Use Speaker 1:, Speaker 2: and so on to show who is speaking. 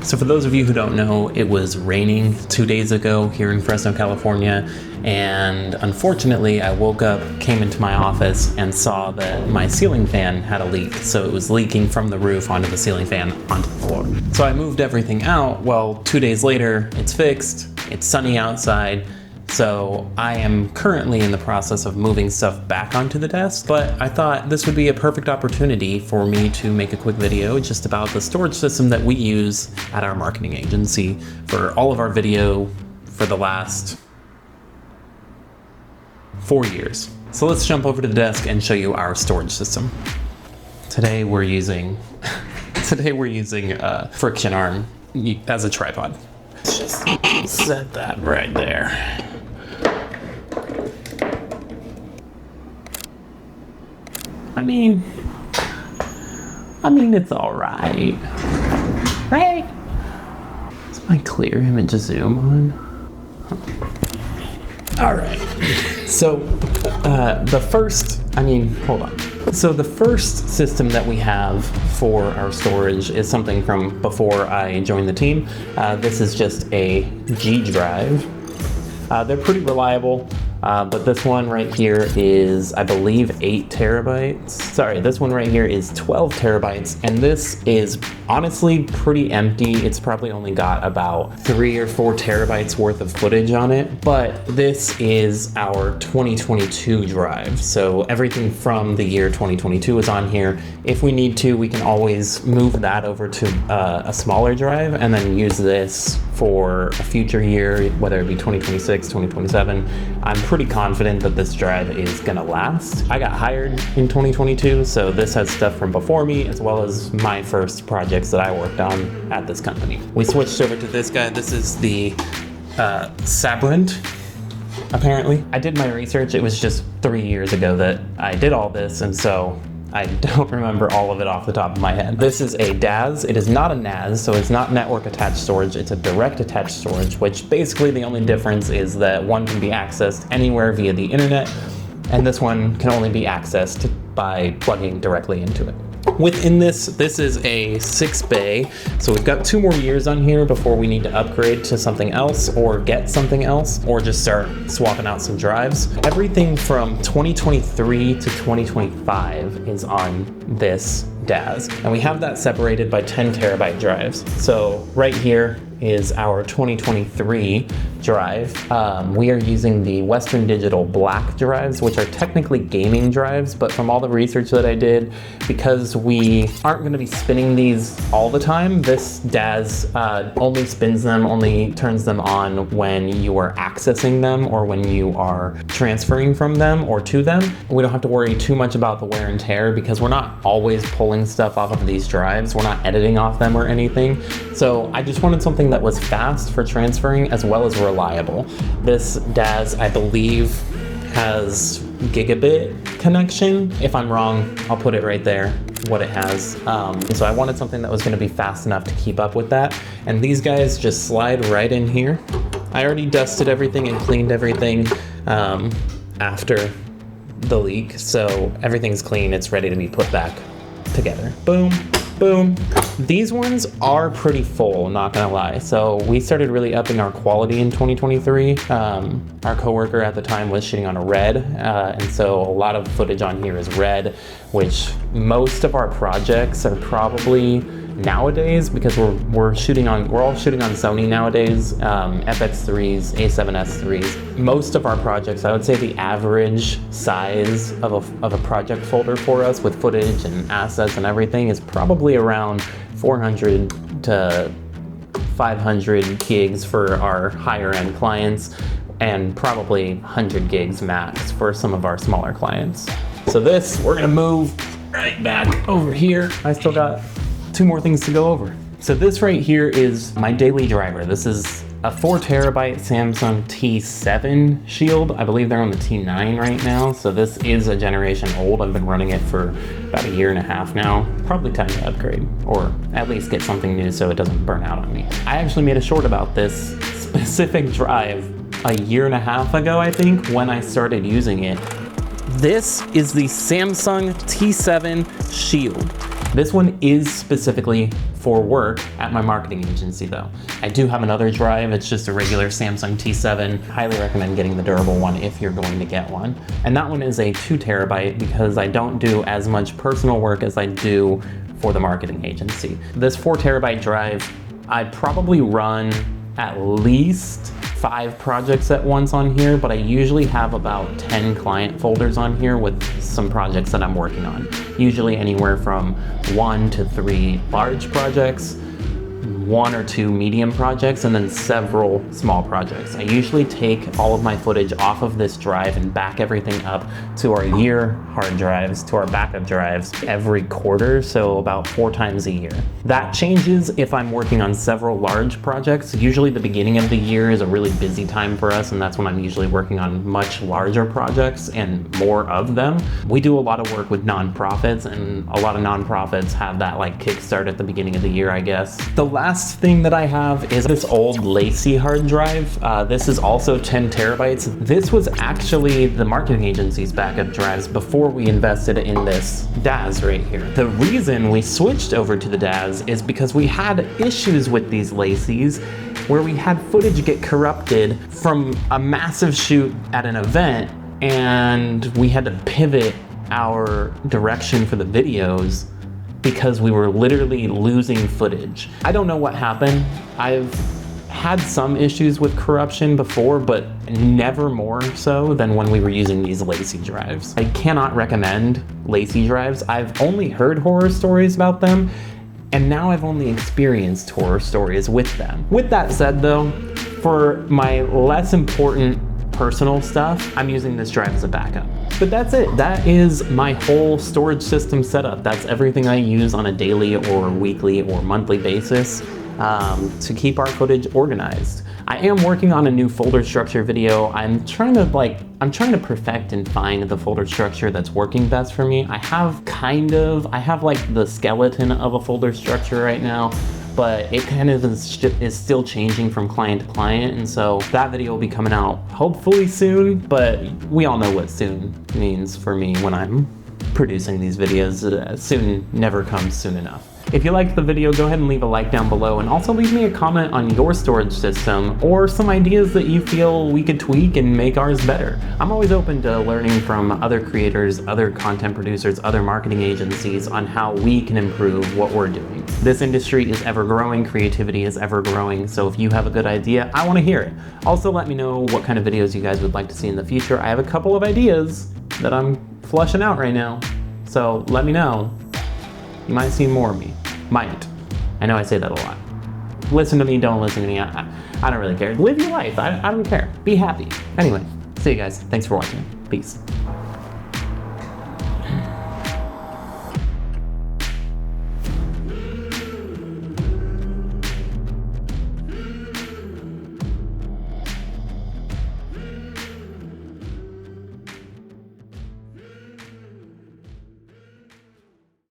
Speaker 1: So for those of you who don't know, it was raining 2 days ago here in Fresno, California, and unfortunately I woke up, came into my office, and saw that my ceiling fan had a leak. So it was leaking from the roof onto the ceiling fan onto the floor. So I moved everything out. Well, 2 days later, it's fixed, it's sunny outside, so I am currently in the process of moving stuff back onto the desk, but I thought this would be a perfect opportunity for me to make a quick video just about the storage system that we use at our marketing agency for all of our video for the last 4 years. So let's jump over to the desk and show you our storage system. Today we're using a friction arm as a tripod. Let's just set that right there. I mean, it's all right. Right? Is my clear image zoom on? All right. So So the first system that we have for our storage is something from before I joined the team. This is just a G-Drive. They're pretty reliable. But this one right here is, I believe, 8 terabytes. Sorry, this one right here is 12 terabytes, and this is honestly pretty empty. It's probably only got about 3 or 4 terabytes worth of footage on it, but this is our 2022 drive. So everything from the year 2022 is on here. If we need to, we can always move that over to a smaller drive and then use this for a future year, whether it be 2026, 2027. I'm pretty confident that this drive is gonna last. I got hired in 2022, so this has stuff from before me as well as my first projects that I worked on at this company. We switched over to this guy. This is the SABRENT, apparently. I did my research. It was just 3 years ago that I did all this, and so I don't remember all of it off the top of my head. This is a DAS. It is not a NAS, so it's not network attached storage. It's a direct attached storage, which basically the only difference is that one can be accessed anywhere via the internet, and this one can only be accessed by plugging directly into it. Within this is a 6 bay, so we've got 2 more years on here before we need to upgrade to something else or get something else or just start swapping out some drives. Everything from 2023 to 2025 is on this DAS, and we have that separated by 10 terabyte drives. So right here is our 2023 drive. We are using the Western Digital black drives, which are technically gaming drives, but from all the research that I did, because we aren't gonna be spinning these all the time, this DAS only spins them, only turns them on when you are accessing them or when you are transferring from them or to them. We don't have to worry too much about the wear and tear because we're not always pulling stuff off of these drives. We're not editing off them or anything. So I just wanted something that was fast for transferring as well as reliable. This DAS, I believe, has gigabit connection. If I'm wrong, I'll put it right there, what it has. So I wanted something that was gonna be fast enough to keep up with that. And these guys just slide right in here. I already dusted everything and cleaned everything after the leak. So everything's clean, it's ready to be put back together. Boom. Boom. These ones are pretty full, not gonna lie. So we started really upping our quality in 2023. Our coworker at the time was shooting on a red, and so a lot of footage on here is red, which most of our projects are probably nowadays, because we're all shooting on Sony nowadays, FX3s, A7S3s. Most of our projects, I would say the average size of a project folder for us with footage and assets and everything is probably around 400 to 500 gigs for our higher end clients and probably 100 gigs max for some of our smaller clients. So this, we're gonna move right back over here. I still got 2 more things to go over. So this right here is my daily driver. This is a 4 terabyte Samsung T7 Shield. I believe they're on the T9 right now. So this is a generation old. I've been running it for about 1.5 years now. Probably time to upgrade or at least get something new so it doesn't burn out on me. I actually made a short about this specific drive 1.5 years ago, I think, when I started using it. This is the Samsung T7 Shield. This one is specifically for work at my marketing agency though. I do have another drive, it's just a regular Samsung T7. Highly recommend getting the durable one if you're going to get one. And that one is a 2 terabyte because I don't do as much personal work as I do for the marketing agency. This 4 terabyte drive, I probably run at least 5 projects at once on here, but I usually have about 10 client folders on here with some projects that I'm working on. Usually anywhere from 1 to 3 large projects, 1 or 2 medium projects, and then several small projects. I usually take all of my footage off of this drive and back everything up to our year hard drives, to our backup drives every quarter, so about 4 times a year. That changes if I'm working on several large projects. Usually the beginning of the year is a really busy time for us, and that's when I'm usually working on much larger projects and more of them. We do a lot of work with nonprofits, and a lot of nonprofits have that like kickstart at the beginning of the year, I guess. The last thing that I have is this old LaCie hard drive. This is also 10 terabytes. This was actually the marketing agency's backup drives before we invested in this DAS right here. The reason we switched over to the DAS is because we had issues with these LaCies where we had footage get corrupted from a massive shoot at an event, and we had to pivot our direction for the videos because we were literally losing footage. I don't know what happened. I've had some issues with corruption before, but never more so than when we were using these LaCie drives. I cannot recommend LaCie drives. I've only heard horror stories about them, and now I've only experienced horror stories with them. With that said though, for my less important personal stuff, I'm using this drive as a backup. But that's it. That is my whole storage system setup. That's everything I use on a daily or weekly or monthly basis to keep our footage organized. I am working on a new folder structure video. I'm trying to perfect and find the folder structure that's working best for me. I have like the skeleton of a folder structure right now, but it kind of is still changing from client to client, and so that video will be coming out hopefully soon, but we all know what soon means for me when I'm producing these videos. Soon never comes soon enough. If you liked the video, go ahead and leave a like down below, and also leave me a comment on your storage system or some ideas that you feel we could tweak and make ours better. I'm always open to learning from other creators, other content producers, other marketing agencies on how we can improve what we're doing. This industry is ever growing, creativity is ever growing, so if you have a good idea, I want to hear it. Also let me know what kind of videos you guys would like to see in the future. I have a couple of ideas that I'm flushing out right now, so let me know. You might see more of me. Might. I know I say that a lot. Listen to me, don't listen to me. I don't really care. Live your life. I don't care. Be happy. Anyway, see you guys. Thanks for watching. Peace.